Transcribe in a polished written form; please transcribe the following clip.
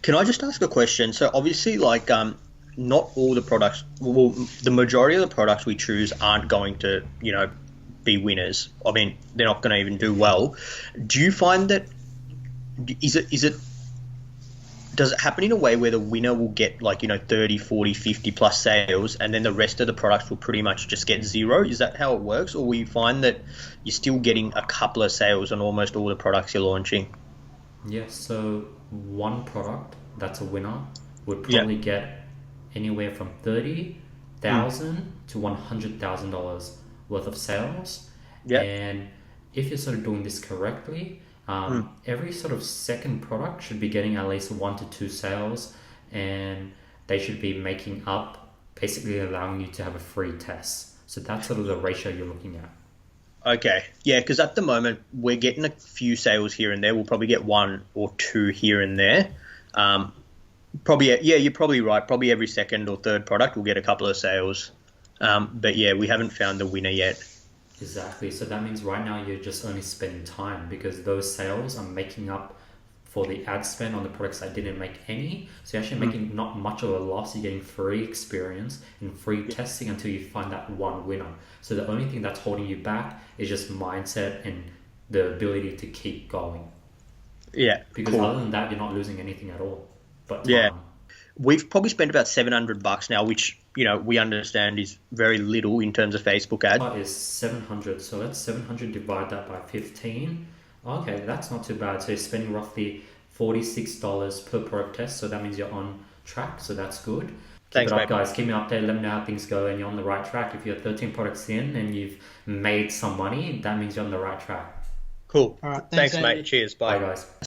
Can I just ask a question? So obviously, like, not all the products, well, the majority of the products we choose aren't going to, be winners. I mean, they're not going to even do well. Do you find that, is it does it happen in a way where the winner will get like, 30, 40, 50 plus sales, and then the rest of the products will pretty much just get zero? Is that how it works? Or will you find that you're still getting a couple of sales on almost all the products you're launching? Yes, so one product that's a winner would Yeah. probably get anywhere from Mm. $30,000 to $100,000 worth of sales. Yeah. And if you're sort of doing this correctly, Mm. every sort of second product should be getting at least one to two sales, and they should be making up, basically allowing you to have a free test. So that's sort of the ratio you're looking at. Okay. Yeah, because at the moment we're getting a few sales here and there. We'll probably get one or two here and there. Um, Probably, yeah, you're probably right. Probably every second or third product will get a couple of sales. But yeah, we haven't found the winner yet. Exactly. So that means right now you're just only spending time because those sales are making up for the ad spend on the products that didn't make any. So you're actually Mm. making not much of a loss. You're getting free experience and free Yeah. testing until you find that one winner. So the only thing that's holding you back is just mindset and the ability to keep going. Yeah, Because cool. other than that, you're not losing anything at all but Yeah, time. we've probably spent about $700 now, which we understand is very little in terms of Facebook ad. Is 700. So let's 700 divide that by 15. Okay, that's not too bad. So you're spending roughly $46 per product test. So that means you're on track. So that's good. Keep it Thanks, up, mate. guys. Keep me updated. Let me know how things go and you're on the right track. If you're 13 products in and you've made some money, that means you're on the right track. Cool. All right, thanks, Thanks, mate. Andy. Cheers. Bye, Bye. guys.